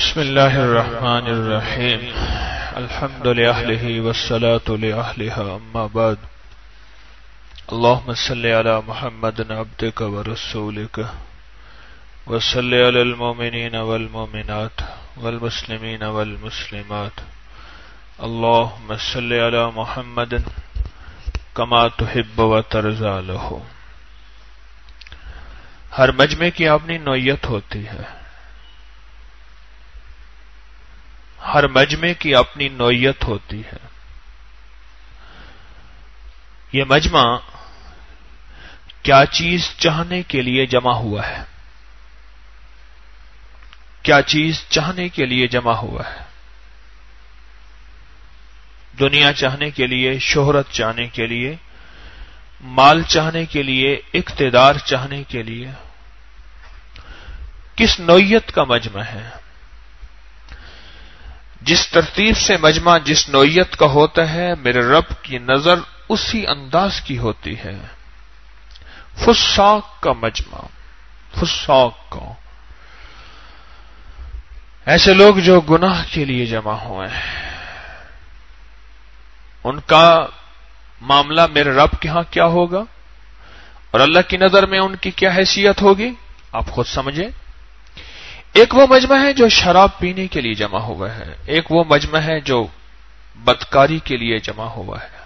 بسم اللہ الرحمن الرحیم الحمد للہ والصلاة لأہلها اما بعد اللہم صلی علی محمد عبدک ورسولک وصلی علی المؤمنین والمؤمنات والمسلمین والمسلمات اللہم صلی علی محمد کما تحب و ترضی لہ۔ ہر مجمع کی اپنی نوعیت ہوتی ہے، ہر مجمع کی اپنی نوعیت ہوتی ہے۔ یہ مجمع کیا چیز چاہنے کے لیے جمع ہوا ہے؟ کیا چیز چاہنے کے لیے جمع ہوا ہے؟ دنیا چاہنے کے لیے، شہرت چاہنے کے لیے، مال چاہنے کے لیے، اقتدار چاہنے کے لیے؟ کس نوعیت کا مجمع ہے؟ جس ترتیب سے مجمع جس نوعیت کا ہوتا ہے، میرے رب کی نظر اسی انداز کی ہوتی ہے۔ فساق کا مجمع، فساق کا، ایسے لوگ جو گناہ کے لیے جمع ہوئے ہیں، ان کا معاملہ میرے رب کے ہاں کیا ہوگا اور اللہ کی نظر میں ان کی کیا حیثیت ہوگی، آپ خود سمجھیں۔ ایک وہ مجمع ہے جو شراب پینے کے لیے جمع ہوا ہے، ایک وہ مجمع ہے جو بدکاری کے لیے جمع ہوا ہے،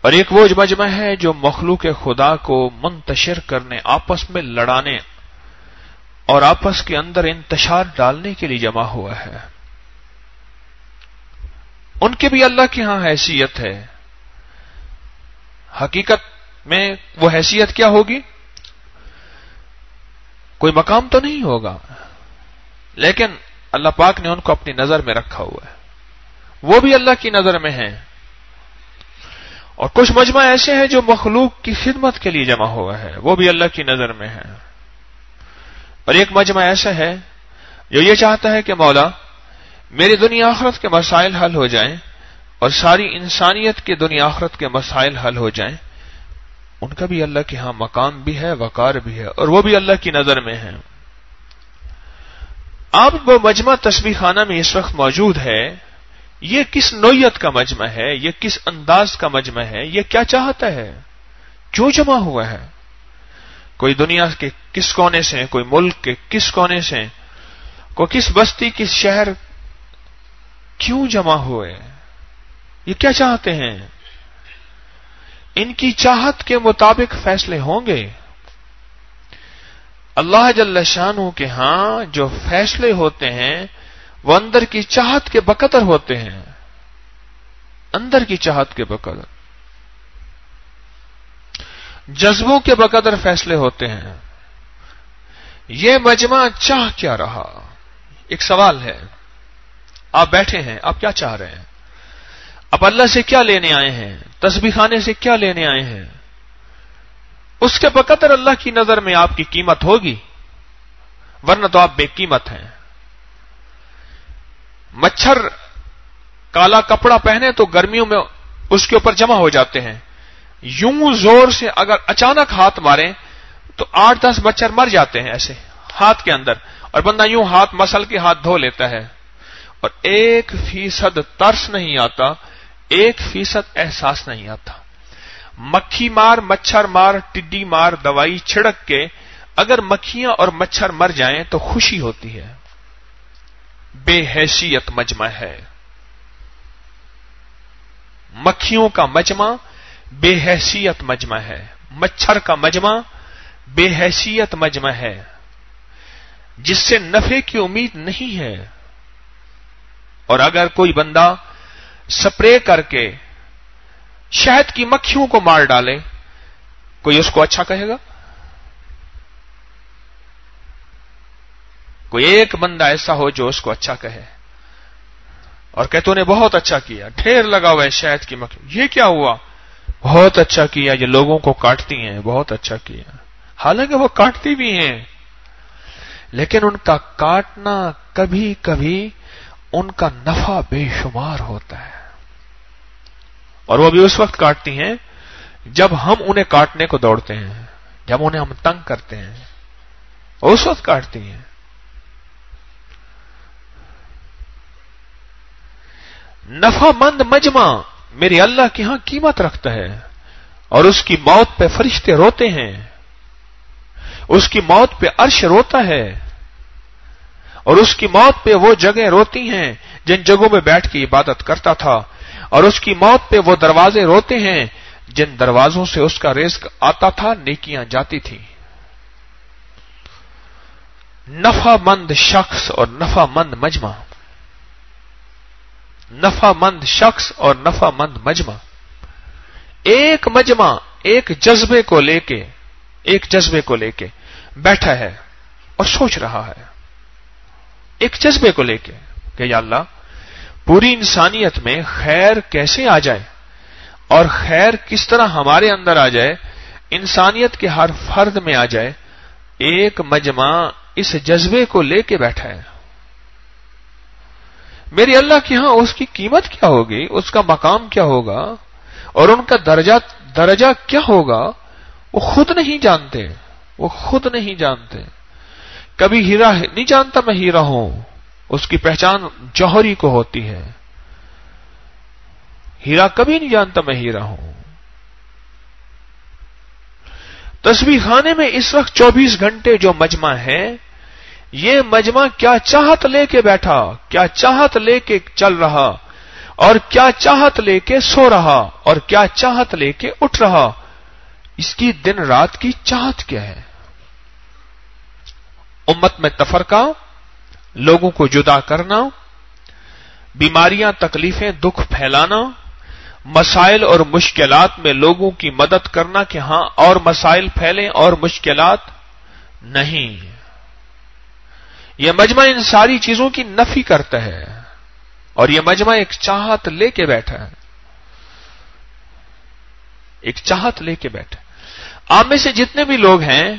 اور ایک وہ مجمع ہے جو مخلوق خدا کو منتشر کرنے، آپس میں لڑانے اور آپس کے اندر انتشار ڈالنے کے لیے جمع ہوا ہے۔ ان کی بھی اللہ کے ہاں حیثیت ہے۔ حقیقت میں وہ حیثیت کیا ہوگی؟ کوئی مقام تو نہیں ہوگا، لیکن اللہ پاک نے ان کو اپنی نظر میں رکھا ہوا ہے، وہ بھی اللہ کی نظر میں ہیں۔ اور کچھ مجمع ایسے ہیں جو مخلوق کی خدمت کے لیے جمع ہوا ہے، وہ بھی اللہ کی نظر میں ہے۔ اور ایک مجمع ایسا ہے جو یہ چاہتا ہے کہ مولا میری دنیا آخرت کے مسائل حل ہو جائیں اور ساری انسانیت کے دنیا آخرت کے مسائل حل ہو جائیں۔ ان کا بھی اللہ کے ہاں مقام بھی ہے، وقار بھی ہے، اور وہ بھی اللہ کی نظر میں ہے۔ اب وہ مجمع تسبیح خانہ میں اس وقت موجود ہے، یہ کس نوعیت کا مجمع ہے، یہ کس انداز کا مجمع ہے، یہ کیا چاہتا ہے، کیوں جمع ہوا ہے؟ کوئی دنیا کے کس کونے سے، کوئی ملک کے کس کونے سے، کوئی کس بستی، کس شہر، کیوں جمع ہوئے؟ یہ کیا چاہتے ہیں؟ ان کی چاہت کے مطابق فیصلے ہوں گے۔ اللہ جل شانہ کے ہاں جو فیصلے ہوتے ہیں وہ اندر کی چاہت کے بقدر ہوتے ہیں، اندر کی چاہت کے بقدر، جذبوں کے بقدر فیصلے ہوتے ہیں۔ یہ مجمع چاہ کیا رہا؟ ایک سوال ہے۔ آپ بیٹھے ہیں، آپ کیا چاہ رہے ہیں؟ آپ اللہ سے کیا لینے آئے ہیں؟ تسبیح خانے سے کیا لینے آئے ہیں؟ اس کے بقدر اللہ کی نظر میں آپ کی قیمت ہوگی، ورنہ تو آپ بے قیمت ہیں۔ مچھر کالا کپڑا پہنے تو گرمیوں میں اس کے اوپر جمع ہو جاتے ہیں، یوں زور سے اگر اچانک ہاتھ ماریں تو 8-10 مچھر مر جاتے ہیں ایسے ہاتھ کے اندر، اور بندہ یوں ہاتھ مسل کے ہاتھ دھو لیتا ہے، اور 1% ترس نہیں آتا، 1% احساس نہیں آتا۔ مکھی مار، مچھر مار، ٹڈی مار دوائی چھڑک کے اگر مکھیاں اور مچھر مر جائیں تو خوشی ہوتی ہے۔ بے حیثیت مجمع ہے، مکھیوں کا مجمع بے حیثیت مجمع ہے، مچھر کا مجمع بے حیثیت مجمع ہے، جس سے نفع کی امید نہیں ہے۔ اور اگر کوئی بندہ سپرے کر کے شہد کی مکھیوں کو مار ڈالے، کوئی اس کو اچھا کہے گا؟ کوئی ایک بندہ ایسا ہو جو اس کو اچھا کہے اور کہ تو نے بہت اچھا کیا، ڈھیر لگا ہوا ہے شہد کی مکھی، یہ کیا ہوا؟ بہت اچھا کیا، یہ لوگوں کو کاٹتی ہیں، بہت اچھا کیا۔ حالانکہ وہ کاٹتی بھی ہیں، لیکن ان کا کاٹنا کبھی کبھی ان کا نفع بے شمار ہوتا ہے، اور وہ بھی اس وقت کاٹتی ہیں جب ہم انہیں کاٹنے کو دوڑتے ہیں، جب انہیں ہم تنگ کرتے ہیں، اس وقت کاٹتی ہیں۔ نفع مند مجمع میرے اللہ کے ہاں قیمت رکھتا ہے، اور اس کی موت پہ فرشتے روتے ہیں، اس کی موت پہ عرش روتا ہے، اور اس کی موت پہ وہ جگہیں روتی ہیں جن جگہوں میں بیٹھ کے عبادت کرتا تھا، اور اس کی موت پہ وہ دروازے روتے ہیں جن دروازوں سے اس کا رزق آتا تھا، نیکیاں جاتی تھیں۔ نفع مند شخص اور نفع مند مجمع، نفع مند شخص اور نفع مند مجمع، ایک مجمع ایک جذبے کو لے کے بیٹھا ہے اور سوچ رہا ہے، ایک جذبے کو لے کے کہ یا اللہ پوری انسانیت میں خیر کیسے آ جائے اور خیر کس طرح ہمارے اندر آ جائے، انسانیت کے ہر فرد میں آ جائے۔ ایک مجمع اس جذبے کو لے کے بیٹھا ہے۔ میرے اللہ کے ہاں اس کی قیمت کیا ہوگی، اس کا مقام کیا ہوگا، اور ان کا درجہ کیا ہوگا، وہ خود نہیں جانتے، وہ خود نہیں جانتے۔ کبھی ہیرا نہیں جانتا میں ہیرا ہوں، اس کی پہچان جوہری کو ہوتی ہے۔ ہیرا کبھی نہیں جانتا میں ہیرا ہوں۔ تسبیح خانے میں اس وقت 24 گھنٹے جو مجمع ہے، یہ مجمع کیا چاہت لے کے بیٹھا، کیا چاہت لے کے چل رہا، اور کیا چاہت لے کے سو رہا، اور کیا چاہت لے کے اٹھ رہا، اس کی دن رات کی چاہت کیا ہے؟ امت میں تفرقہ، لوگوں کو جدا کرنا، بیماریاں، تکلیفیں، دکھ پھیلانا، مسائل اور مشکلات میں لوگوں کی مدد کرنا کہ ہاں اور مسائل پھیلیں اور مشکلات نہیں۔ یہ مجمع ان ساری چیزوں کی نفی کرتا ہے، اور یہ مجمع ایک چاہت لے کے بیٹھا ہے، ایک چاہت لے کے بیٹھا ہے۔ آپ میں سے جتنے بھی لوگ ہیں،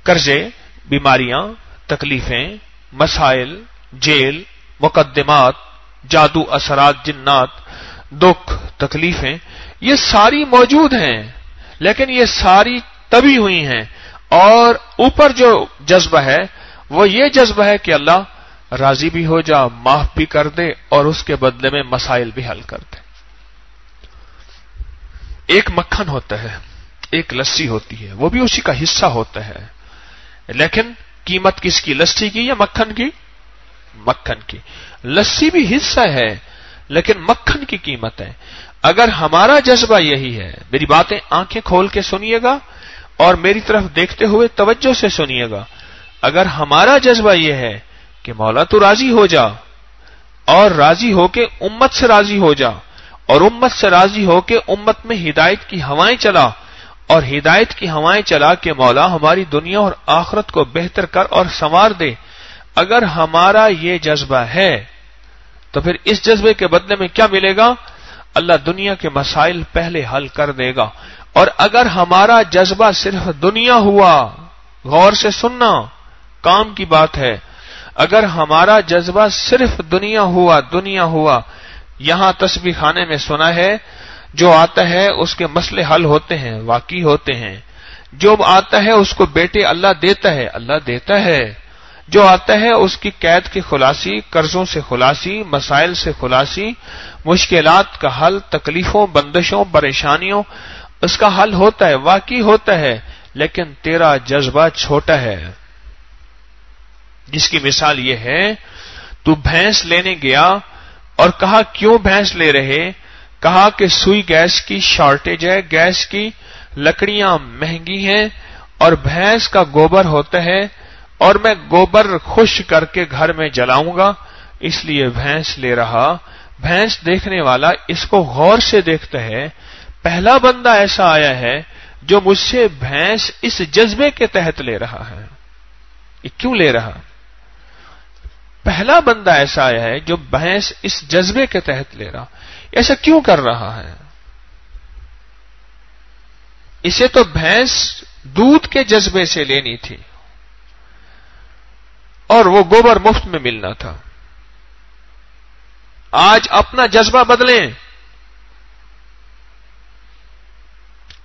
قرضے، بیماریاں، تکلیفیں، مسائل، جیل، مقدمات، جادو، اثرات، جنات، دکھ، تکلیفیں، یہ ساری موجود ہیں، لیکن یہ ساری تبھی ہوئی ہیں، اور اوپر جو جذبہ ہے وہ یہ جذبہ ہے کہ اللہ راضی بھی ہو جا، معاف بھی کر دے، اور اس کے بدلے میں مسائل بھی حل کر دے۔ ایک مکھن ہوتا ہے، ایک لسی ہوتی ہے، وہ بھی اسی کا حصہ ہوتا ہے، لیکن قیمت کس کی، لسی کی یا مکھن کی؟ مکھن کی۔ لسی بھی حصہ ہے لیکن مکھن کی قیمت ہے۔ اگر ہمارا جذبہ یہی ہے، میری باتیں آنکھیں کھول کے سنیے گا اور میری طرف دیکھتے ہوئے توجہ سے سنیے گا، اگر ہمارا جذبہ یہ ہے کہ مولا تو راضی ہو جا، اور راضی ہو کے امت سے راضی ہو جا، اور امت سے راضی ہو کے امت میں ہدایت کی ہوائیں چلا، اور ہدایت کی ہوائیں چلا کہ مولا ہماری دنیا اور آخرت کو بہتر کر اور سنوار دے، اگر ہمارا یہ جذبہ ہے تو پھر اس جذبے کے بدلے میں کیا ملے گا؟ اللہ دنیا کے مسائل پہلے حل کر دے گا۔ اور اگر ہمارا جذبہ صرف دنیا ہوا، غور سے سننا، کام کی بات ہے، اگر ہمارا جذبہ صرف دنیا ہوا، یہاں تسبیح خانے میں سنا ہے، جو آتا ہے اس کے مسئلے حل ہوتے ہیں، واقعی ہوتے ہیں، جو آتا ہے اس کو بیٹے اللہ دیتا ہے، جو آتا ہے اس کی قید کی خلاصی، قرضوں سے خلاصی، مسائل سے خلاصی، مشکلات کا حل، تکلیفوں، بندشوں، پریشانیوں، اس کا حل ہوتا ہے، واقعی ہوتا ہے، لیکن تیرا جذبہ چھوٹا ہے۔ جس کی مثال یہ ہے، تو بھینس لینے گیا اور کہا کیوں بھینس لے رہے؟ کہا کہ سوئی گیس کی شارٹیج ہے، گیس کی لکڑیاں مہنگی ہیں، اور بھینس کا گوبر ہوتا ہے، اور میں گوبر خشک کر کے گھر میں جلاؤں گا، اس لیے بھینس لے رہا۔ بھینس دیکھنے والا اس کو غور سے دیکھتا ہے، پہلا بندہ ایسا آیا ہے جو مجھ سے بھینس اس جذبے کے تحت لے رہا ہے۔ یہ کیوں لے رہا؟ پہلا بندہ ایسا آیا ہے جو بھینس اس جذبے کے تحت لے رہا، ایسا کیوں کر رہا ہے؟ اسے تو بھینس دودھ کے جذبے سے لینی تھی، اور وہ گوبر مفت میں ملنا تھا۔ آج اپنا جذبہ بدلیں،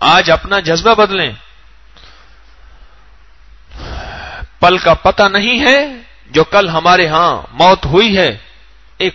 آج اپنا جذبہ بدلیں۔ پل کا پتہ نہیں ہے جو کل ہمارے ہاں موت ہوئی ہے، ایک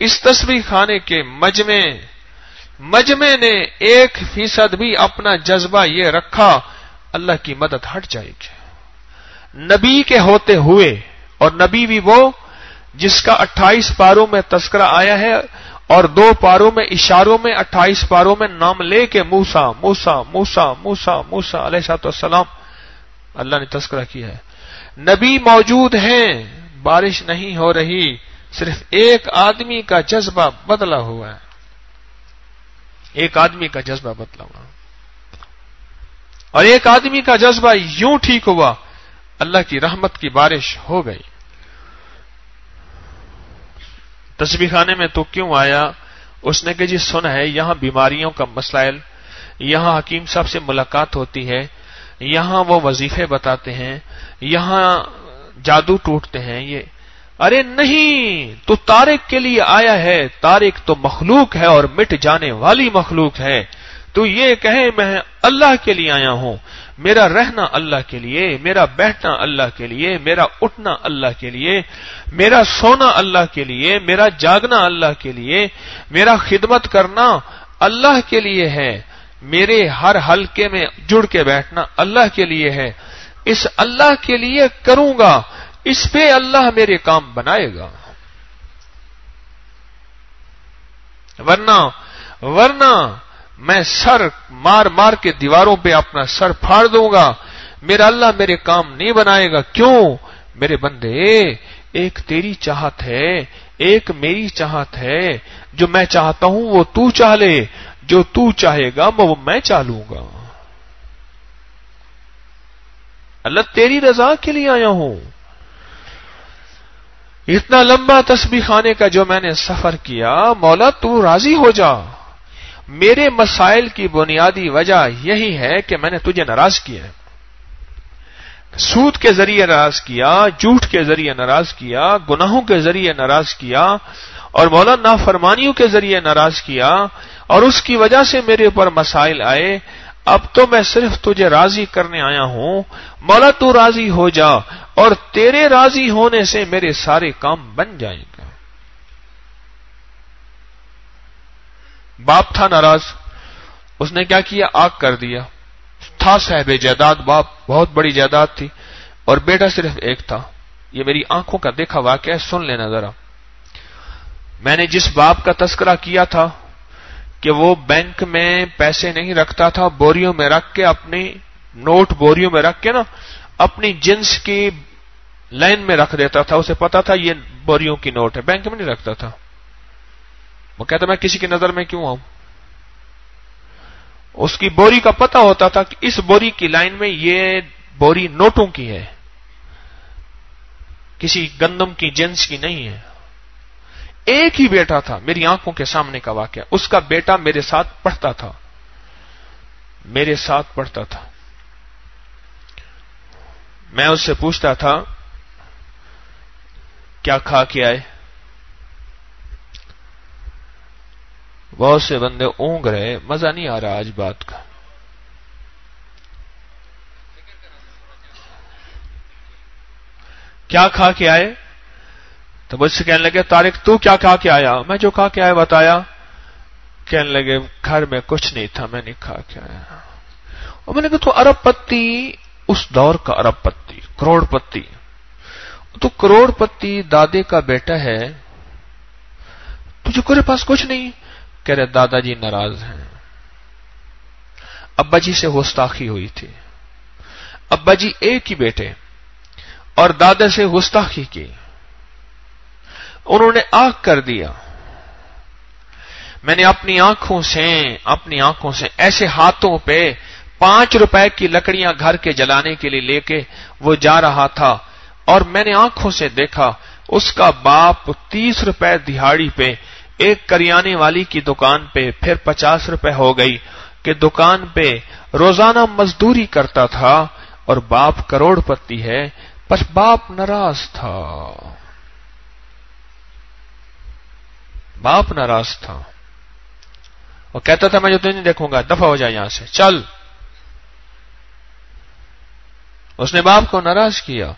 اس تسبیح خانے کے مجمع نے 1% بھی اپنا جذبہ یہ رکھا اللہ کی مدد ہٹ جائے گی. نبی کے ہوتے ہوئے، اور نبی بھی وہ جس کا 28 پاروں میں تذکرہ آیا ہے اور 2 پاروں میں اشاروں میں 28 پاروں میں نام لے کے موسیٰ موسیٰ موسیٰ موسیٰ موسیٰ علیہ السلام اللہ نے تذکرہ کیا ہے. نبی موجود ہیں، بارش نہیں ہو رہی، صرف ایک آدمی کا جذبہ بدلا ہوا ہے. ایک آدمی کا جذبہ بدلا ہوا اور ایک آدمی کا جذبہ یوں ٹھیک ہوا، اللہ کی رحمت کی بارش ہو گئی. تسبیح خانے میں تو کیوں آیا؟ اس نے کہ جی سنا ہے یہاں بیماریوں کا مسائل، یہاں حکیم صاحب سے ملاقات ہوتی ہے، یہاں وہ وظیفے بتاتے ہیں، یہاں جادو ٹوٹتے ہیں. یہ ارے نہیں، تو طارق کے لیے آیا ہے. طارق تو مخلوق ہے اور مٹ جانے والی مخلوق ہے. تو یہ کہے میں اللہ کے لیے آیا ہوں، میرا رہنا اللہ کے لیے، میرا بیٹھنا اللہ کے لیے، میرا اٹھنا اللہ کے لیے، میرا سونا اللہ کے لیے، میرا جاگنا اللہ کے لیے، میرا خدمت کرنا اللہ کے لیے ہے، میرے ہر حلقے میں جڑ کے بیٹھنا اللہ کے لیے ہے. اس اللہ کے لیے کروں گا، اس پہ اللہ میرے کام بنائے گا. ورنہ میں سر مار مار کے دیواروں پہ اپنا سر پھاڑ دوں گا، میرا اللہ میرے کام نہیں بنائے گا. کیوں؟ میرے بندے، ایک تیری چاہت ہے، ایک میری چاہت ہے. جو میں چاہتا ہوں وہ تو چاہ لے، جو تو چاہے گا وہ میں چاہوں گا. اللہ تیری رضا کے لیے آیا ہوں. اتنا لمبا تسبیح خانے کا جو میں نے سفر کیا، مولا تو راضی ہو جا. میرے مسائل کی بنیادی وجہ یہی ہے کہ میں نے تجھے ناراض کیا ہے. سود کے ذریعے ناراض کیا، جھوٹ کے ذریعے ناراض کیا، گناہوں کے ذریعے ناراض کیا، اور مولا نافرمانیوں کے ذریعے ناراض کیا، اور اس کی وجہ سے میرے اوپر مسائل آئے. اب تو میں صرف تجھے راضی کرنے آیا ہوں. مولا تو راضی ہو جا، اور تیرے راضی ہونے سے میرے سارے کام بن جائیں گے. باپ تھا ناراض، اس نے کیا کیا؟ آگ کر دیا. تھا صاحب جائیداد، باپ بہت بڑی جائیداد تھی، اور بیٹا صرف ایک تھا. یہ میری آنکھوں کا دیکھا واقعہ ہے، سن لینا ذرا. میں نے جس باپ کا تذکرہ کیا تھا کہ وہ بینک میں پیسے نہیں رکھتا تھا، بوریوں میں رکھ کے، اپنی نوٹ بوریوں میں رکھ کے نا اپنی جنس کی لائن میں رکھ دیتا تھا. اسے پتا تھا یہ بوریوں کی نوٹ ہے، بینک میں نہیں رکھتا تھا. وہ کہتا میں کسی کی نظر میں کیوں آؤں؟ اس کی بوری کا پتہ ہوتا تھا کہ اس بوری کی لائن میں یہ بوری نوٹوں کی ہے، کسی گندم کی جنس کی نہیں ہے. ایک ہی بیٹا تھا، میری آنکھوں کے سامنے کا واقعہ. اس کا بیٹا میرے ساتھ پڑھتا تھا، میرے ساتھ پڑھتا تھا. میں اس سے پوچھتا تھا کیا کھا کے آئے؟ بہت سے بندے اونگ رہے، مزہ نہیں آ رہا آج بات کا. کیا کھا کے آئے؟ تو مجھ سے کہنے لگے طارق تو کیا کھا کے آیا؟ میں جو کھا کے آیا بتایا. کہنے لگے گھر میں کچھ نہیں تھا، میں نہیں کھا کے آیا. اور میں نے کہا تو ارب پتی، اس دور کا ارب پتی، کروڑ پتی، تو کروڑ پتی دادے کا بیٹا ہے، تجھے تیرے پاس کچھ نہیں؟ کہہ رہے دادا جی ناراض ہیں، ابا جی سے گستاخی ہوئی تھی. ابا جی ایک ہی بیٹے اور دادا سے گستاخی کی، انہوں نے آگ کر دیا. میں نے اپنی آنکھوں سے ایسے ہاتھوں پہ 5 روپے کی لکڑیاں گھر کے جلانے کے لیے لے کے وہ جا رہا تھا، اور میں نے آنکھوں سے دیکھا اس کا باپ 30 روپے دہاڑی پہ ایک کریانے والی کی دکان پہ، پھر 50 روپے ہو گئی کہ دکان پہ روزانہ مزدوری کرتا تھا، اور باپ کروڑ پتی ہے، پر باپ ناراض تھا. باپ ناراض تھا اور کہتا تھا میں جو تجھے نہیں دیکھوں گا، دفع ہو جائے یہاں سے، چل. اس نے باپ کو ناراض کیا.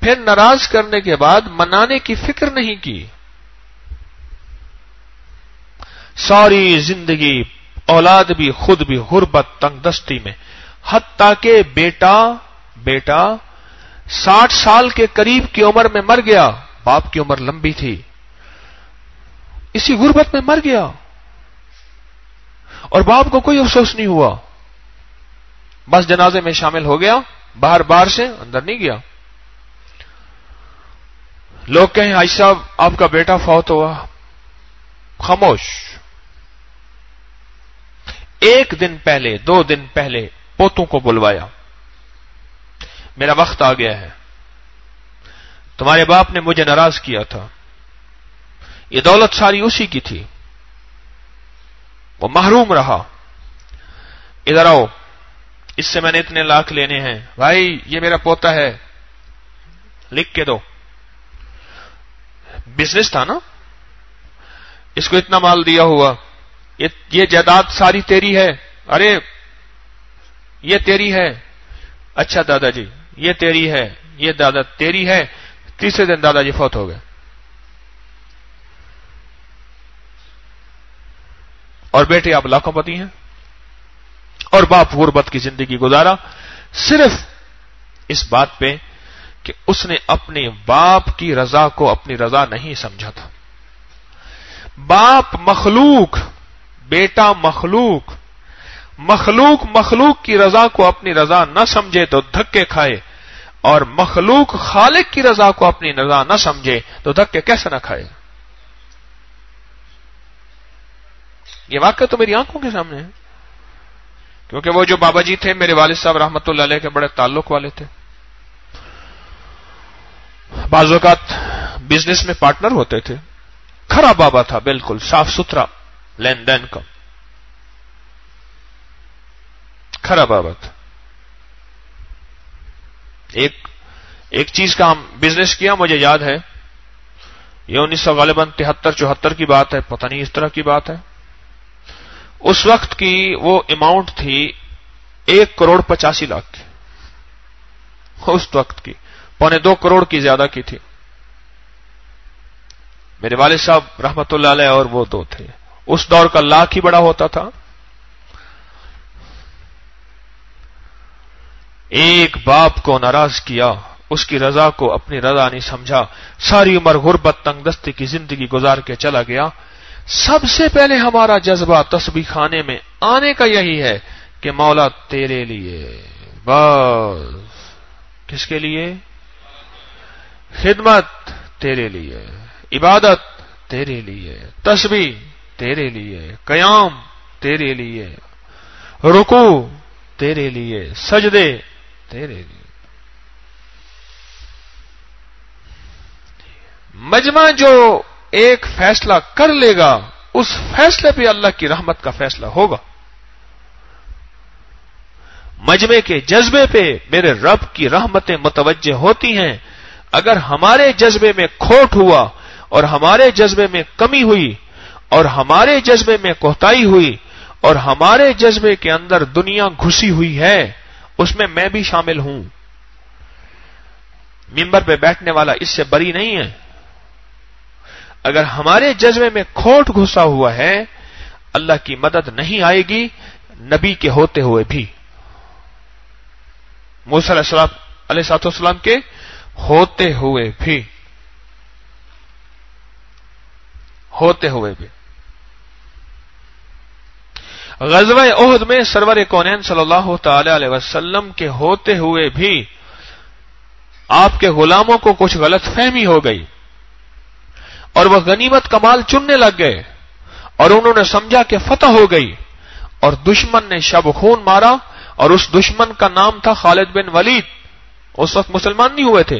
پھر ناراض کرنے کے بعد منانے کی فکر نہیں کی. ساری زندگی اولاد بھی خود بھی غربت تنگ دستی میں، حتیٰ کہ بیٹا 60 سال کے قریب کی عمر میں مر گیا، باپ کی عمر لمبی تھی، اسی غربت میں مر گیا اور باپ کو کوئی افسوس نہیں ہوا، بس جنازے میں شامل ہو گیا، باہر سے اندر نہیں گیا۔ لوگ کہیں حاجی صاحب آپ کا بیٹا فوت ہوا، خاموش۔ 1 دن پہلے 2 دن پہلے پوتوں کو بلوایا، میرا وقت آ گیا ہے، تمہارے باپ نے مجھے ناراض کیا تھا، یہ دولت ساری اسی کی تھی، وہ محروم رہا، ادھر آؤ، اس سے میں نے اتنے لاکھ لینے ہیں، بھائی یہ میرا پوتا ہے، لکھ کے دو۔ بزنس تھا نا، اس کو اتنا مال دیا ہوا، یہ جائیداد ساری تیری ہے، ارے یہ تیری ہے، اچھا دادا جی یہ تیری ہے، یہ دادا تیری ہے۔ تیسرے دن دادا جی فوت ہو گئے اور بیٹے آپ لاکھوں پتی ہیں، اور باپ غربت کی زندگی گزارا صرف اس بات پہ کہ اس نے اپنے باپ کی رضا کو اپنی رضا نہیں سمجھا تھا۔ باپ مخلوق، بیٹا مخلوق، مخلوق کی رضا کو اپنی رضا نہ سمجھے تو دھکے کھائے، اور مخلوق خالق کی رضا کو اپنی رضا نہ سمجھے تو دھکے کیسے نہ کھائے؟ یہ واقعہ تو میری آنکھوں کے سامنے ہے، کیونکہ وہ جو بابا جی تھے میرے والد صاحب رحمت اللہ علیہ کے بڑے تعلق والے تھے، بعض اوقات بزنس میں پارٹنر ہوتے تھے، کھرا بابا تھا، بالکل صاف ستھرا لین دین کا کھرا بابا تھا۔ ایک چیز کا ہم بزنس کیا، مجھے یاد ہے، یہ 1900 غالباً 73-74 کی بات ہے، پتہ نہیں اس طرح کی بات ہے۔ اس وقت کی وہ اماؤنٹ تھی 1,85,00,000 کی، اس وقت کی 1.25 کروڑ کی زیادہ کی تھی۔ میرے والد صاحب رحمت اللہ علیہ اور وہ 2 تھے، اس دور کا لاکھ ہی بڑا ہوتا تھا۔ ایک باپ کو ناراض کیا، اس کی رضا کو اپنی رضا نہیں سمجھا، ساری عمر غربت تنگ دستی کی زندگی گزار کے چلا گیا۔ سب سے پہلے ہمارا جذبہ تسبیح خانے میں آنے کا یہی ہے کہ مولا تیرے لیے، بس کس کے لیے؟ خدمت تیرے لیے، عبادت تیرے لیے، تسبیح تیرے لیے، قیام تیرے لیے، رکوع تیرے لیے، سجدے تیرے لیے۔ مجمع جو ایک فیصلہ کر لے گا، اس فیصلے پہ اللہ کی رحمت کا فیصلہ ہوگا۔ مجمع کے جذبے پہ میرے رب کی رحمتیں متوجہ ہوتی ہیں۔ اگر ہمارے جذبے میں کھوٹ ہوا اور ہمارے جذبے میں کمی ہوئی اور ہمارے جذبے میں کوتاہی ہوئی اور ہمارے جذبے کے اندر دنیا گھسی ہوئی ہے، اس میں بھی شامل ہوں، منبر پہ بیٹھنے والا اس سے بری نہیں ہے۔ اگر ہمارے جذبے میں کھوٹ گھسا ہوا ہے، اللہ کی مدد نہیں آئے گی، نبی کے ہوتے ہوئے بھی، موسیٰ علیہ السلام کے ہوتے ہوئے بھی۔ غزوہ احد میں سرور کونین صلی اللہ تعالی علیہ وسلم کے ہوتے ہوئے بھی آپ کے غلاموں کو کچھ غلط فہمی ہو گئی اور وہ غنیمت کا مال چننے لگ گئے اور انہوں نے سمجھا کہ فتح ہو گئی، اور دشمن نے شب خون مارا، اور اس دشمن کا نام تھا خالد بن ولید، اس وقت مسلمان نہیں ہوئے تھے،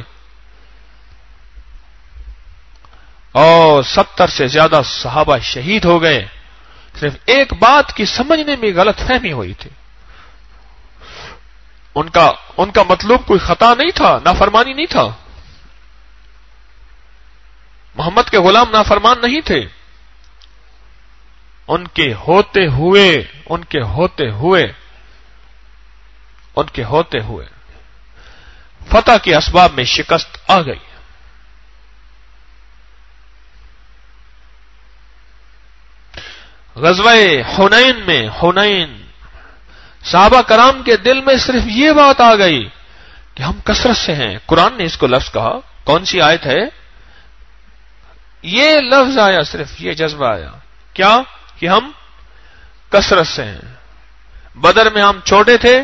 اور 70 سے زیادہ صحابہ شہید ہو گئے، صرف ایک بات کی سمجھنے میں غلط فہمی ہوئی تھی۔ ان کا مطلوب کوئی خطا نہیں تھا، نافرمانی نہیں تھا، محمد کے غلام نافرمان نہیں تھے، ان کے ہوتے ہوئے فتح کے اسباب میں شکست آ گئی۔ غزوہ حنین میں صحابہ کرام کے دل میں صرف یہ بات آ گئی کہ ہم کثرت سے ہیں. قرآن نے اس کو لفظ کہا. کون سی آیت ہے؟ یہ لفظ آیا, صرف یہ جذبہ آیا. کیا؟ کہ ہم کثرت سے ہیں. بدر میں ہم چھوٹے تھے,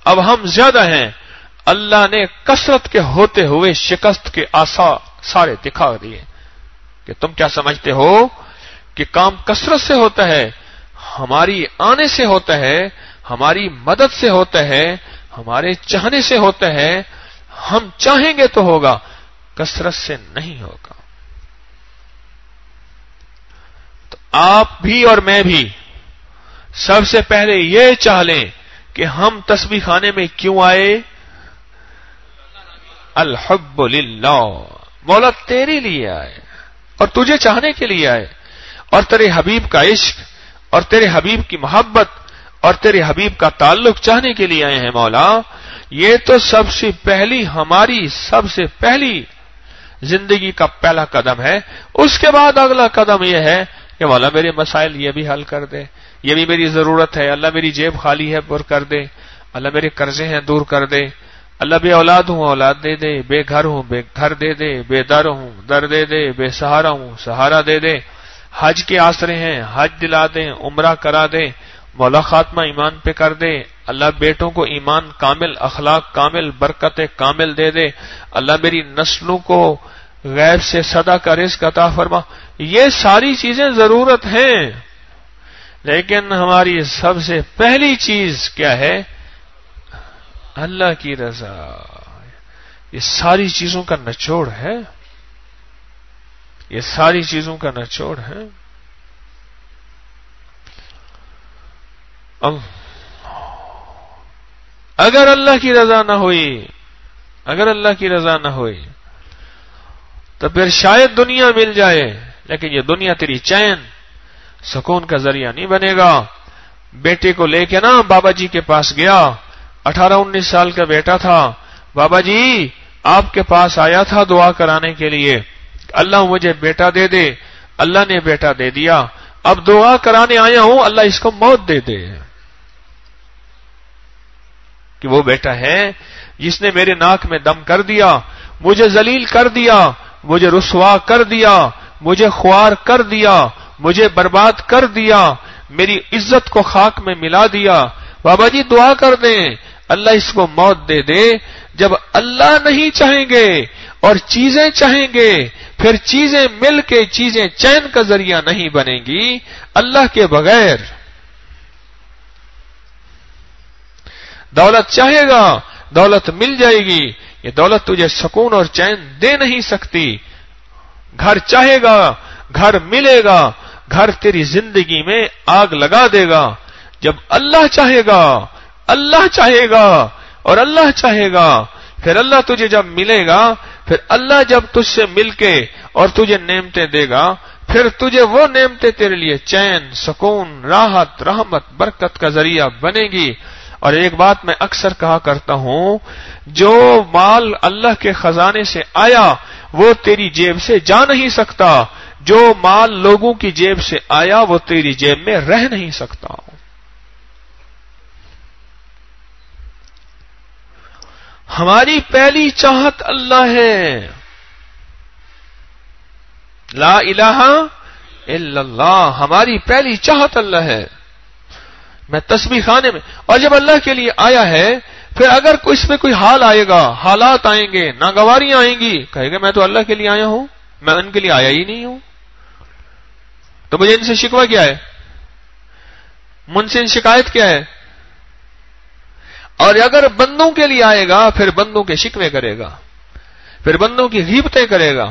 اب ہم زیادہ ہیں. اللہ نے کثرت کے ہوتے ہوئے شکست کے آثار سارے دکھا دیے کہ تم کیا سمجھتے ہو کہ کام کثرت سے ہوتا ہے, ہماری آنے سے ہوتا ہے, ہماری مدد سے ہوتا ہے, ہمارے چاہنے سے ہوتا ہے. ہم چاہیں گے تو ہوگا, کثرت سے نہیں ہوگا. تو آپ بھی اور میں بھی سب سے پہلے یہ چاہ لیں کہ ہم تسبیح خانے میں کیوں آئے؟ الحب للہ, مولا تیرے لیے آئے اور تجھے چاہنے کے لیے آئے, اور تیرے حبیب کا عشق اور تیرے حبیب کی محبت اور تیرے حبیب کا تعلق چاہنے کے لیے آئے ہیں. مولا یہ تو سب سے پہلی, ہماری سب سے پہلی زندگی کا پہلا قدم ہے. اس کے بعد اگلا قدم یہ ہے کہ مولا میرے مسائل یہ بھی حل کر دے, یہ بھی میری ضرورت ہے. اللہ میری جیب خالی ہے, پر کر دے. اللہ میرے قرضے ہیں, دور کر دے. اللہ بے اولاد ہوں, اولاد دے دے. بے گھر ہوں, بے گھر دے دے. بے در ہوں, در دے دے. بے سہارا ہوں, سہارا دے دے. حج کے آسرے ہیں, حج دلا دیں, عمرہ کرا دے. مولا خاتمہ ایمان پہ کر دے. اللہ بیٹوں کو ایمان کامل, اخلاق کامل, برکت کامل دے دے. اللہ میری نسلوں کو غیب سے صدا کا رزق عطا فرما. یہ ساری چیزیں ضرورت ہیں, لیکن ہماری سب سے پہلی چیز کیا ہے؟ اللہ کی رضا. یہ ساری چیزوں کا نچوڑ ہے, یہ ساری چیزوں کا نچوڑ ہے. اگر اللہ کی رضا نہ ہوئی, اگر اللہ کی رضا نہ ہوئی تو پھر شاید دنیا مل جائے, لیکن یہ دنیا تیری چین سکون کا ذریعہ نہیں بنے گا. بیٹے کو لے کے نا بابا جی کے پاس گیا, 18-19 سال کا بیٹا تھا. بابا جی آپ کے پاس آیا تھا دعا کرانے کے لیے, اللہ مجھے بیٹا دے دے. اللہ نے بیٹا دے دیا, اب دعا کرانے آیا ہوں اللہ اس کو موت دے دے. کہ وہ بیٹا ہے جس نے میرے ناک میں دم کر دیا, مجھے ذلیل کر دیا, مجھے رسوا کر دیا, مجھے خوار کر دیا, مجھے برباد کر دیا, میری عزت کو خاک میں ملا دیا. بابا جی دعا کر دیں اللہ اس کو موت دے دے. جب اللہ نہیں چاہیں گے اور چیزیں چاہیں گے, پھر چیزیں مل کے چیزیں چین کا ذریعہ نہیں بنیں گی. اللہ کے بغیر دولت چاہے گا, دولت مل جائے گی, یہ دولت تجھے سکون اور چین دے نہیں سکتی. گھر چاہے گا, گھر ملے گا, گھر تیری زندگی میں آگ لگا دے گا. جب اللہ چاہے گا, اللہ چاہے گا اور اللہ چاہے گا, پھر اللہ تجھے جب ملے گا, پھر اللہ جب تجھ سے مل کے اور تجھے نعمتیں دے گا, پھر تجھے وہ نعمتیں تیرے لیے چین, سکون, راحت, رحمت, برکت کا ذریعہ بنے گی. اور ایک بات میں اکثر کہا کرتا ہوں, جو مال اللہ کے خزانے سے آیا وہ تیری جیب سے جا نہیں سکتا, جو مال لوگوں کی جیب سے آیا وہ تیری جیب میں رہ نہیں سکتا. ہماری پہلی چاہت اللہ ہے, لا الہ الا اللہ. ہماری پہلی چاہت اللہ ہے. میں تسبیح خانے میں, اور جب اللہ کے لیے آیا ہے, پھر اگر اس میں کوئی حال آئے گا, حالات آئیں گے, ناگواریاں آئیں گی, کہے گا میں تو اللہ کے لیے آیا ہوں, میں ان کے لیے آیا ہی نہیں ہوں, تو مجھے ان سے شکوہ کیا ہے, من سے ان شکایت کیا ہے. اور اگر بندوں کے لیے آئے گا, پھر بندوں کے شکوے کرے گا, پھر بندوں کی غیبتیں کرے گا,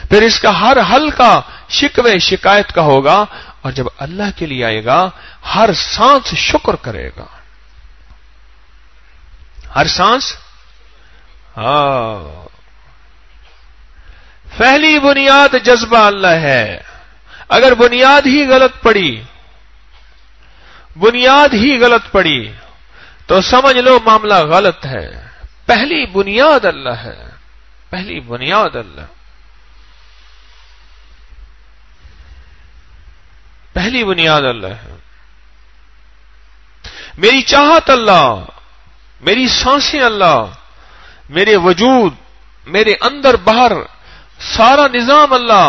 پھر اس کا ہر حل کا شکوے شکایت کا ہوگا. اور جب اللہ کے لیے آئے گا, ہر سانس شکر کرے گا, ہر سانس. پہلی بنیاد جذبہ اللہ ہے. اگر بنیاد ہی غلط پڑی, بنیاد ہی غلط پڑی, تو سمجھ لو معاملہ غلط ہے. پہلی بنیاد اللہ ہے, پہلی بنیاد اللہ. پہلی بنیاد اللہ ہے. میری چاہت اللہ، میری سانسیں اللہ، میرے وجود، میرے اندر باہر سارا نظام اللہ،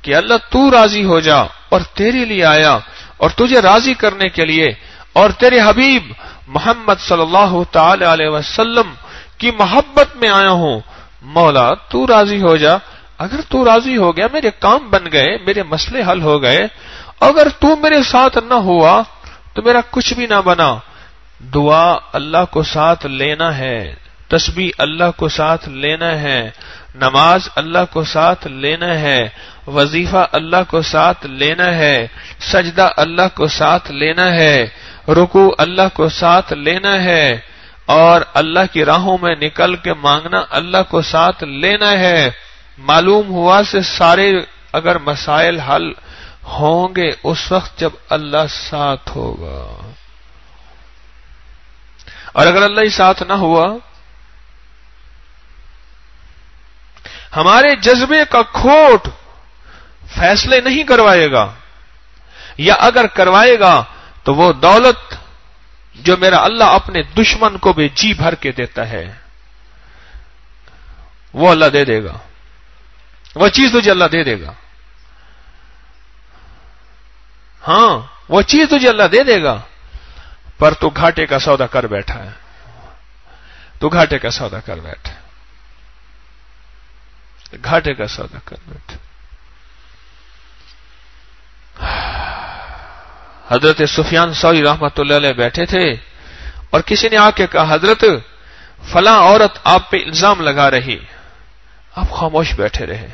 کہ اللہ تو راضی ہو جا، اور تیرے لیے آیا اور تجھے راضی کرنے کے لیے، اور تیرے حبیب محمد صلی اللہ تعالی علیہ وسلم کی محبت میں آیا ہوں. مولا تو راضی ہو جا. اگر تو راضی ہو گیا میرے کام بن گئے، میرے مسئلے حل ہو گئے. اگر تو میرے ساتھ نہ ہوا تو میرا کچھ بھی نہ بنا. دعا اللہ کو ساتھ لینا ہے، تسبیح اللہ کو ساتھ لینا ہے، نماز اللہ کو ساتھ لینا ہے، وظیفہ اللہ کو ساتھ لینا ہے، سجدہ اللہ کو ساتھ لینا ہے، رکوع اللہ کو ساتھ لینا ہے، اور اللہ کی راہوں میں نکل کے مانگنا اللہ کو ساتھ لینا ہے. معلوم ہوا سے سارے اگر مسائل حل ہوں گے اس وقت جب اللہ ساتھ ہوگا، اور اگر اللہ ہی ساتھ نہ ہوا، ہمارے جذبے کا کھوٹ فیصلے نہیں کروائے گا، یا اگر کروائے گا تو وہ دولت جو میرا اللہ اپنے دشمن کو بھی جی بھر کے دیتا ہے وہ اللہ دے دے گا، وہ چیز تجھے اللہ دے دے گا. ہاں وہ چیز تجھے اللہ دے دے گا، پر تو گھاٹے کا سودا کر بیٹھا ہے، تو گھاٹے کا سودا کر بیٹھا، گھاٹے کا سودا کر بیٹھا. حضرت سفیان ثوری رحمۃ اللہ علیہ بیٹھے تھے اور کسی نے آ کے کہا حضرت فلاں عورت آپ پہ الزام لگا رہی، آپ خاموش بیٹھے رہے.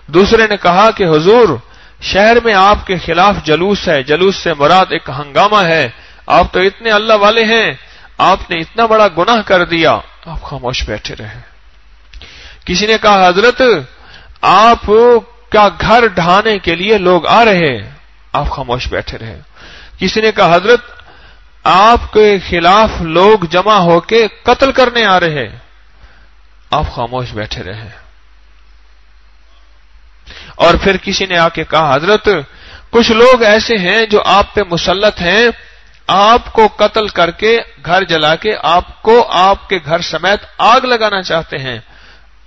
دوسرے نے کہا کہ حضور شہر میں آپ کے خلاف جلوس ہے، جلوس سے مراد ایک ہنگامہ ہے، آپ تو اتنے اللہ والے ہیں، آپ نے اتنا بڑا گناہ کر دیا. آپ خاموش بیٹھے رہے. کسی نے کہا حضرت آپ کا گھر ڈھانے کے لیے لوگ آ رہے، آپ خاموش بیٹھے رہے. کسی نے کہا حضرت آپ کے خلاف لوگ جمع ہو کے قتل کرنے آ رہے، آپ خاموش بیٹھے رہے. اور پھر کسی نے آ کے کہا حضرت کچھ لوگ ایسے ہیں جو آپ پہ مسلط ہیں، آپ کو قتل کر کے گھر جلا کے آپ کو آپ کے گھر سمیت آگ لگانا چاہتے ہیں،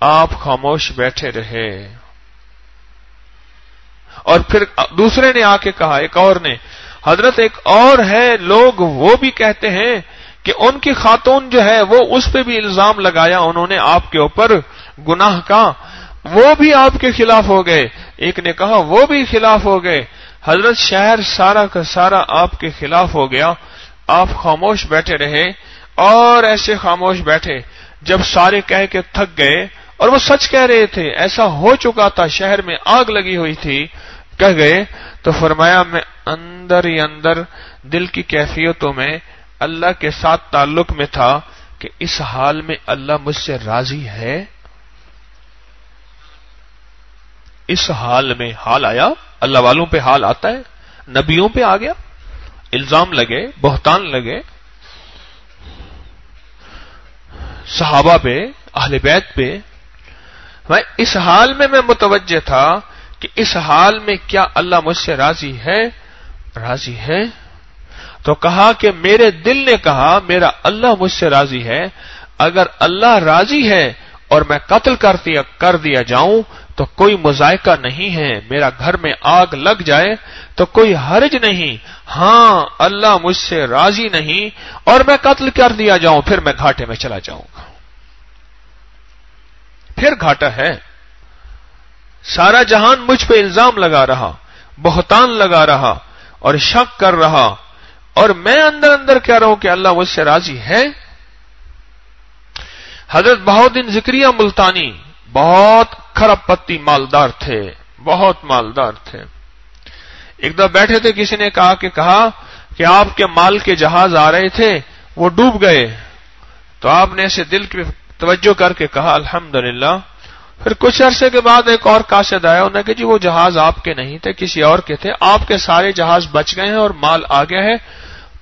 آپ خاموش بیٹھے رہے. اور پھر دوسرے نے آ کے کہا، ایک اور نے، حضرت ایک اور ہے لوگ وہ بھی کہتے ہیں کہ ان کی خاتون جو ہے وہ اس پہ بھی الزام لگایا انہوں نے آپ کے اوپر گناہ کا، وہ بھی آپ کے خلاف ہو گئے. ایک نے کہا وہ بھی خلاف ہو گئے. حضرت شہر سارا کا سارا آپ کے خلاف ہو گیا. آپ خاموش بیٹھے رہے، اور ایسے خاموش بیٹھے جب سارے کہہ کے تھک گئے، اور وہ سچ کہہ رہے تھے، ایسا ہو چکا تھا، شہر میں آگ لگی ہوئی تھی، کہہ گئے تو فرمایا میں اندر ہی اندر دل کی کیفیتوں میں اللہ کے ساتھ تعلق میں تھا کہ اس حال میں اللہ مجھ سے راضی ہے. اس حال میں حال آیا، اللہ والوں پہ حال آتا ہے، نبیوں پہ آ گیا، الزام لگے، بہتان لگے، صحابہ پہ، اہل بیت پہ. میں اس حال میں متوجہ تھا کہ اس حال میں کیا اللہ مجھ سے راضی ہے؟ راضی ہے. تو کہا کہ میرے دل نے کہا میرا اللہ مجھ سے راضی ہے، اگر اللہ راضی ہے اور میں قتل کر دیا جاؤں تو کوئی مذائقہ نہیں ہے، میرا گھر میں آگ لگ جائے تو کوئی حرج نہیں. ہاں اللہ مجھ سے راضی نہیں اور میں قتل کر دیا جاؤں، پھر میں گھاٹے میں چلا جاؤں گا، پھر گھاٹا ہے. سارا جہان مجھ پہ الزام لگا رہا، بہتان لگا رہا اور شک کر رہا، اور میں اندر اندر کہہ رہا ہوں کہ اللہ مجھ سے راضی ہے. حضرت بہاؤالدین زکریا ملتانی بہت کھرب پتی مالدار تھے، بہت مالدار تھے. ایک دفعہ بیٹھے تھے، کسی نے کہا کہ آپ کے مال کے جہاز آ رہے تھے، وہ ڈوب گئے. تو آپ نے ایسے دل کی توجہ کر کے کہا الحمدللہ. پھر کچھ عرصے کے بعد ایک اور قاصد آیا، انہوں نے کہا جی وہ جہاز آپ کے نہیں تھے، کسی اور کے تھے، آپ کے سارے جہاز بچ گئے ہیں اور مال آ گیا ہے،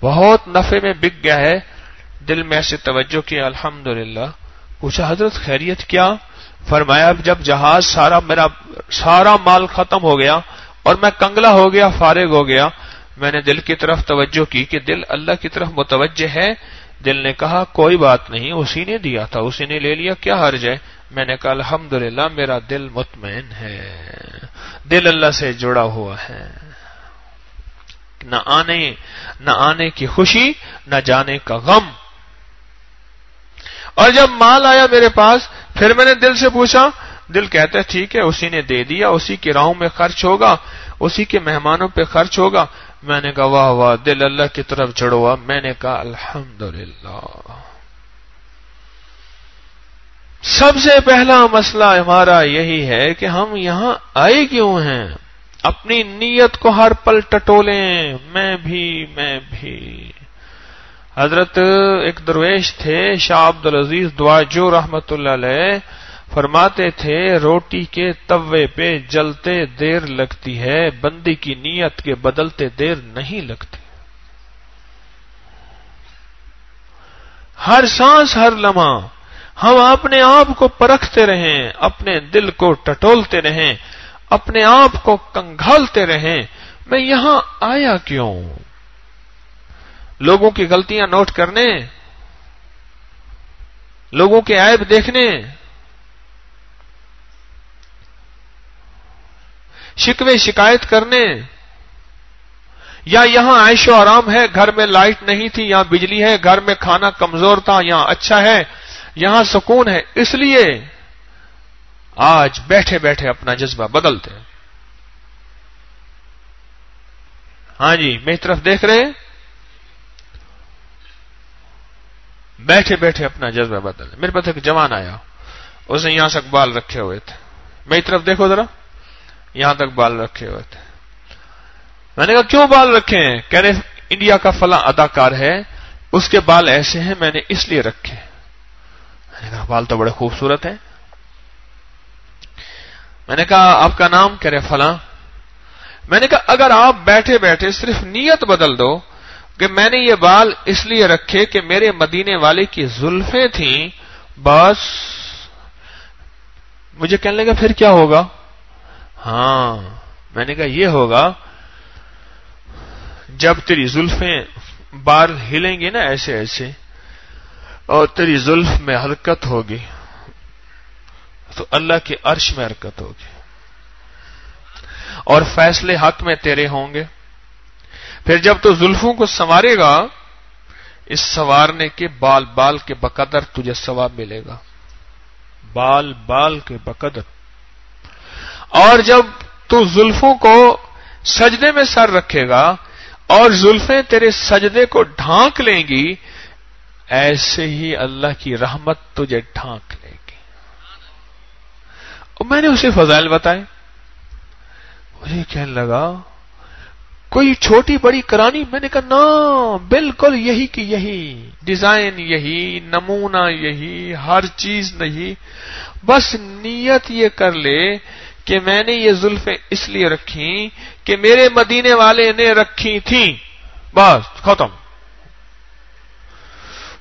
بہت نفع میں بک گیا ہے. دل میں ایسے توجہ کیا الحمدللہ. پوچھا حضرت خیریت کیا؟ فرمایا جب جہاز میرا سارا مال ختم ہو گیا اور میں کنگلا ہو گیا، فارغ ہو گیا، میں نے دل کی طرف توجہ کی کہ دل اللہ کی طرف متوجہ ہے. دل نے کہا کوئی بات نہیں، اسی نے دیا تھا، اسی نے لے لیا، کیا حرج ہے؟ میں نے کہا الحمدللہ میرا دل مطمئن ہے، دل اللہ سے جڑا ہوا ہے. نہ آنے کی خوشی، نہ جانے کا غم. اور جب مال آیا میرے پاس، پھر میں نے دل سے پوچھا. دل کہتا ہے ٹھیک ہے، اسی نے دے دیا، اسی کی راہوں میں خرچ ہوگا، اسی کے مہمانوں پہ خرچ ہوگا. میں نے کہا واہ واہ، دل اللہ کی طرف جڑا ہوا. میں نے کہا الحمدللہ. سب سے پہلا مسئلہ ہمارا یہی ہے کہ ہم یہاں آئے کیوں ہیں؟ اپنی نیت کو ہر پل ٹٹولیں. میں بھی. حضرت ایک درویش تھے شاہ عبدالعزیز دعاجو رحمت اللہ علیہ، فرماتے تھے روٹی کے توے پہ جلتے دیر لگتی ہے، بندی کی نیت کے بدلتے دیر نہیں لگتی. ہر سانس، ہر لمحہ ہم اپنے آپ کو پرکھتے رہیں، اپنے دل کو ٹٹولتے رہیں، اپنے آپ کو کنگھالتے رہیں. میں یہاں آیا کیوں؟ لوگوں کی غلطیاں نوٹ کرنے، لوگوں کے عیب دیکھنے، شکوے شکایت کرنے، یا یہاں عیش و آرام ہے، گھر میں لائٹ نہیں تھی، یہاں بجلی ہے، گھر میں کھانا کمزور تھا، یہاں اچھا ہے، یہاں سکون ہے، اس لیے آج بیٹھے بیٹھے اپنا جذبہ بدلتے ہیں. ہاں جی، میری طرف دیکھ رہے ہیں؟ بیٹھے بیٹھے اپنا جذبہ بدل. میرے پاس ایک جوان آیا، اس نے یہاں تک بال رکھے ہوئے تھے. میری طرف دیکھو ذرا، یہاں تک بال رکھے ہوئے تھے. میں نے کہا کیوں بال رکھے ہیں؟ کہہ رہے انڈیا کا فلاں اداکار ہے، اس کے بال ایسے ہیں، میں نے اس لیے رکھے. میں نے کہا بال تو بڑے خوبصورت ہیں. میں نے کہا آپ کا نام؟ کہہ رہے فلاں. میں نے کہا اگر آپ بیٹھے بیٹھے صرف نیت بدل دو کہ میں نے یہ بال اس لیے رکھے کہ میرے مدینے والے کی زلفیں تھیں، بس مجھے کہنے لگا پھر کیا ہوگا؟ ہاں، میں نے کہا یہ ہوگا جب تیری زلفیں بال ہلیں گی نا ایسے ایسے، اور تیری زلف میں حرکت ہوگی تو اللہ کے عرش میں حرکت ہوگی، اور فیصلے حق میں تیرے ہوں گے. پھر جب تو زلفوں کو سنوارے گا، اس سنوارنے کے بال بال کے بقدر تجھے ثواب ملے گا، بال بال کے بقدر. اور جب تو زلفوں کو سجدے میں سر رکھے گا اور زلفیں تیرے سجدے کو ڈھانک لیں گی، ایسے ہی اللہ کی رحمت تجھے ڈھانک لے گی. اور میں نے اسے فضائل بتائے. مجھے کہنے لگا کوئی چھوٹی بڑی کرانی؟ میں نے کہا نا، بالکل یہی کی یہی، ڈیزائن یہی، نمونہ یہی، ہر چیز نہیں. بس نیت یہ کر لے کہ میں نے یہ زلفیں اس لیے رکھی کہ میرے مدینے والے نے رکھی تھیں، بس ختم.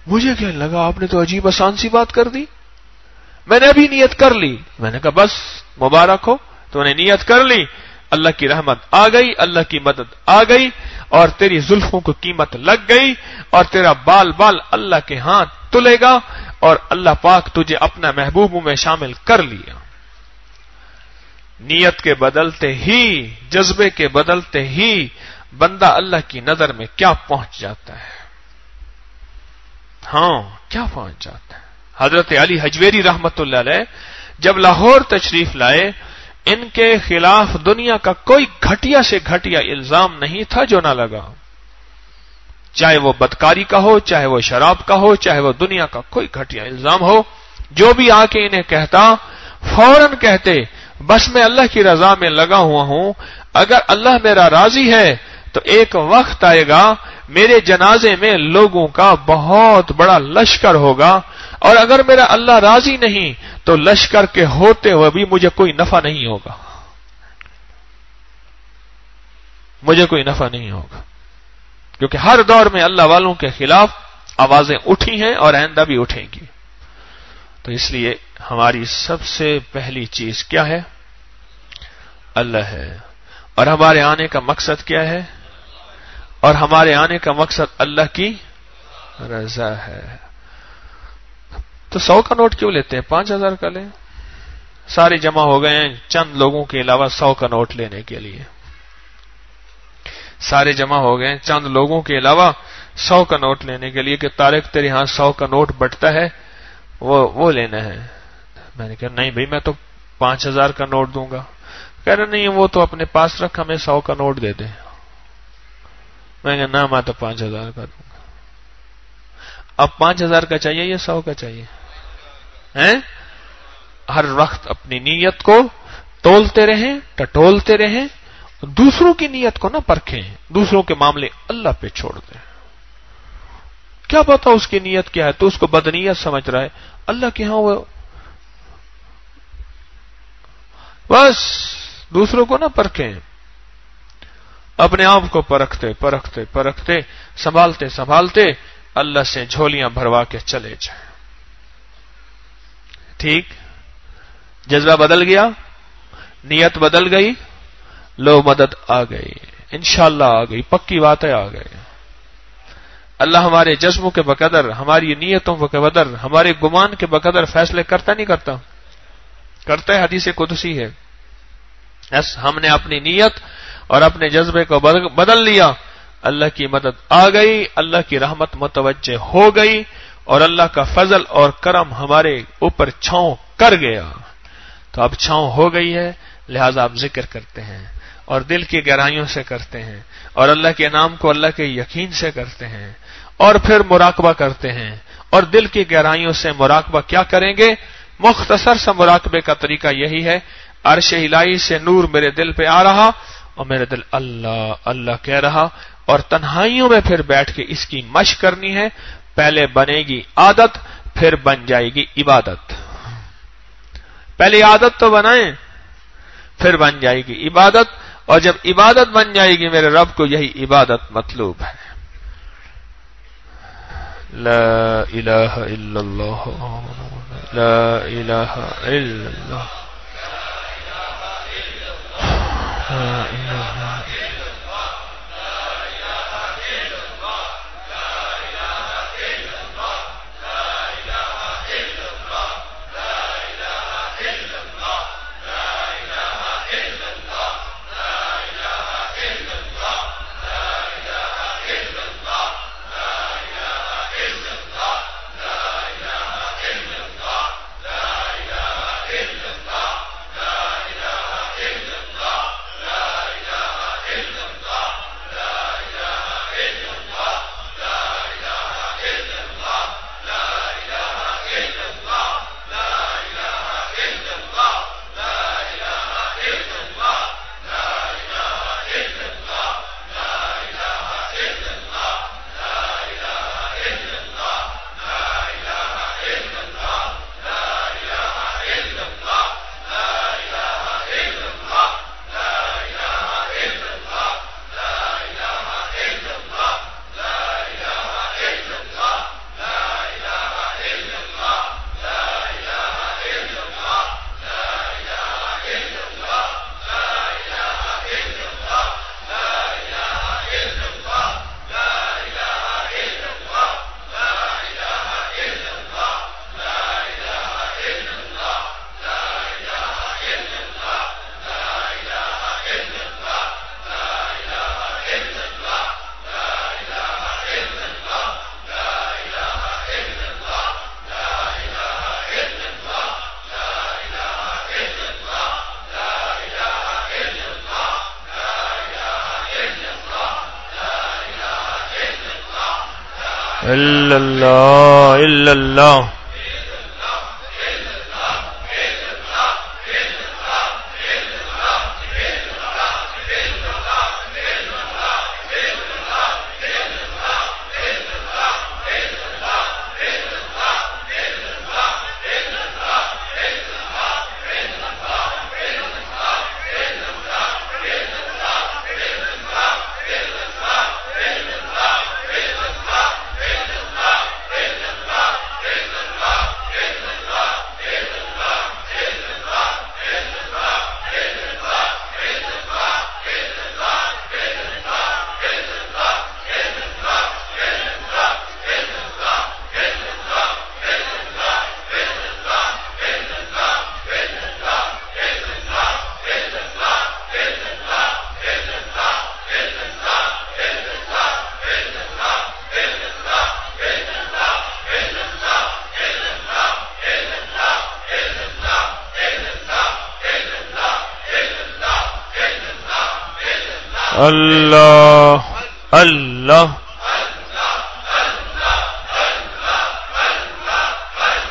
مجھے کہنے لگا آپ نے تو عجیب آسان سی بات کر دی. میں نے ابھی نیت کر لی. میں نے کہا بس مبارک ہو، تو نے نیت کر لی، اللہ کی رحمت آ گئی، اللہ کی مدد آ گئی، اور تیری زلفوں کو قیمت لگ گئی، اور تیرا بال بال اللہ کے ہاتھ تلے گا، اور اللہ پاک تجھے اپنا محبوبوں میں شامل کر لیا. نیت کے بدلتے ہی، جذبے کے بدلتے ہی بندہ اللہ کی نظر میں کیا پہنچ جاتا ہے. ہاں، کیا پہنچ جاتا ہے. حضرت علی حجویری رحمت اللہ علیہ جب لاہور تشریف لائے، ان کے خلاف دنیا کا کوئی گھٹیا سے گھٹیا الزام نہیں تھا جو نہ لگا، چاہے وہ بدکاری کا ہو، چاہے وہ شراب کا ہو، چاہے وہ دنیا کا کوئی گھٹیا الزام ہو. جو بھی آ کے انہیں کہتا، فوراً کہتے بس میں اللہ کی رضا میں لگا ہوا ہوں، اگر اللہ میرا راضی ہے تو ایک وقت آئے گا میرے جنازے میں لوگوں کا بہت بڑا لشکر ہوگا، اور اگر میرا اللہ راضی نہیں تو لشکر کے ہوتے ہوئے بھی مجھے کوئی نفع نہیں ہوگا، مجھے کوئی نفع نہیں ہوگا. کیونکہ ہر دور میں اللہ والوں کے خلاف آوازیں اٹھی ہیں اور آئندہ بھی اٹھیں گی. تو اس لیے ہماری سب سے پہلی چیز کیا ہے؟ اللہ ہے. اور ہمارے آنے کا مقصد کیا ہے؟ اور ہمارے آنے کا مقصد اللہ کی رضا ہے. تو 100 کا نوٹ کیوں لیتے ہیں؟ 5000 کا لیں. سارے جمع ہو گئے ہیں چند لوگوں کے علاوہ 100 کا نوٹ لینے کے لیے. سارے جمع ہو گئے ہیں چند لوگوں کے علاوہ 100 کا نوٹ لینے کے لیے کہ طارق تیرے ہاں 100 کا نوٹ بٹتا ہے وہ لینا ہے. میں نے کہا نہیں بھائی میں تو 5000 کا نوٹ دوں گا. کہہ رہے نہیں وہ تو اپنے پاس رکھ ہمیں 100 کا نوٹ دے دیں. میں نے کہا نہ میں تو 5000 کا دوں گا. اب 5000 کا چاہیے یا 100 کا چاہیے؟ ہر وقت اپنی نیت کو تولتے رہیں، ٹٹولتے رہیں، دوسروں کی نیت کو نہ پرکھیں، دوسروں کے معاملے اللہ پہ چھوڑ دیں. کیا پتا اس کی نیت کیا ہے، تو اس کو بدنیت سمجھ رہا ہے، اللہ کے ہاں وہ بس دوسروں کو نہ پرکھیں، اپنے آپ کو پرکھتے پرکھتے پرکھتے سنبھالتے سنبھالتے اللہ سے جھولیاں بھروا کے چلے جائیں. ٹھیک؟ جذبہ بدل گیا، نیت بدل گئی، لو مدد آ گئی، انشاءاللہ آ گئی، پکی باتیں آ گئی. اللہ ہمارے جذبوں کے بقدر، ہماری نیتوں کے بقدر، ہمارے گمان کے بقدر فیصلے کرتا نہیں کرتا؟ کرتا ہے. حدیث قدسی ہے. ہم نے اپنی نیت اور اپنے جذبے کو بدل لیا، اللہ کی مدد آ گئی، اللہ کی رحمت متوجہ ہو گئی، اور اللہ کا فضل اور کرم ہمارے اوپر چھاؤں کر گیا. تو اب چھاؤں ہو گئی ہے، لہذا آپ ذکر کرتے ہیں اور دل کی گہرائیوں سے کرتے ہیں اور اللہ کے نام کو اللہ کے یقین سے کرتے ہیں، اور پھر مراقبہ کرتے ہیں. اور دل کی گہرائیوں سے مراقبہ کیا کریں گے؟ مختصر سا مراقبے کا طریقہ یہی ہے، عرش الہی سے نور میرے دل پہ آ رہا اور میرے دل اللہ اللہ کہہ رہا، اور تنہائیوں میں پھر بیٹھ کے اس کی مشق کرنی ہے. پہلے بنے گی عادت، پھر بن جائے گی عبادت. پہلے عادت تو بنائیں، پھر بن جائے گی عبادت، اور جب عبادت بن جائے گی میرے رب کو یہی عبادت مطلوب ہے. لا الہ الا اللہ، لا الہ الا اللہ، لا الہ الا اللہ الا اللہ. اللہ اللہ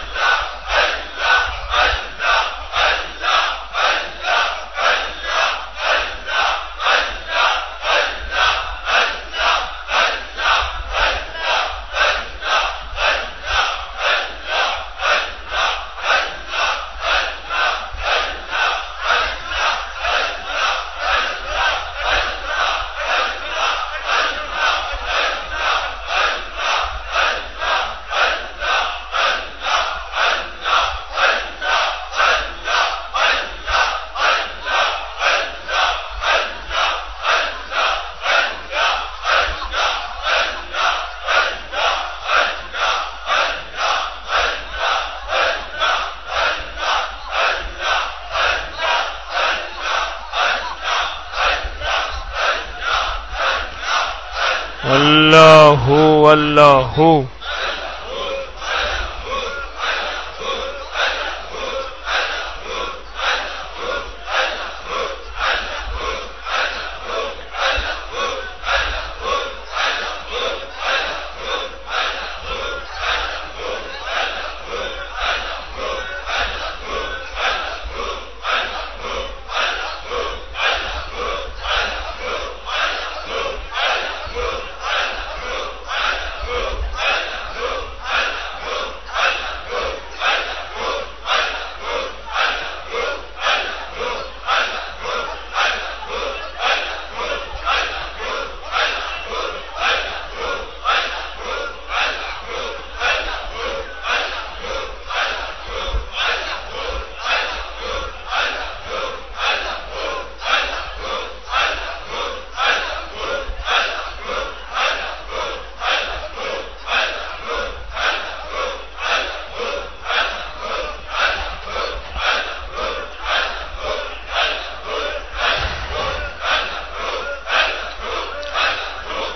اللہ اللہ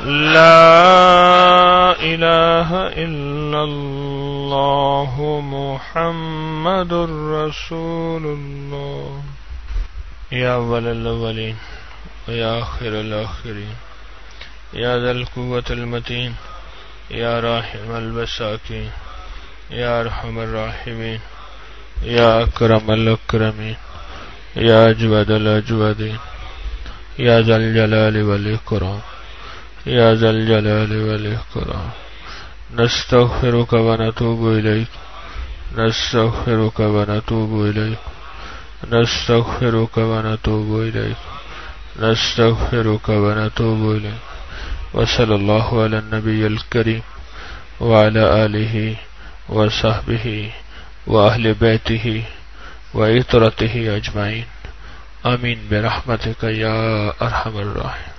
لا الہ الا اللہ محمد رسول اللہ یا اول الاولین ویا آخر الاخرین یا ذا القوة المتین یا راحم المساکین یا ارحم الراحمین یا اکرم الاکرمین یا اجود الاجودین یا ذا الجلال والاکرام یا ذا الجلال والاکرام نستغفرک ونتوب الیک نستغفرک ونتوب الیک نستغفرک ونتوب الیک نستغفرک ونتوب الیک وصلی اللہ علی النبی الکریم وعلی آلہ وصحبہ واہل بیتہ وعطرتہ اجمعین آمین برحمتک یا ارحم الراحمین.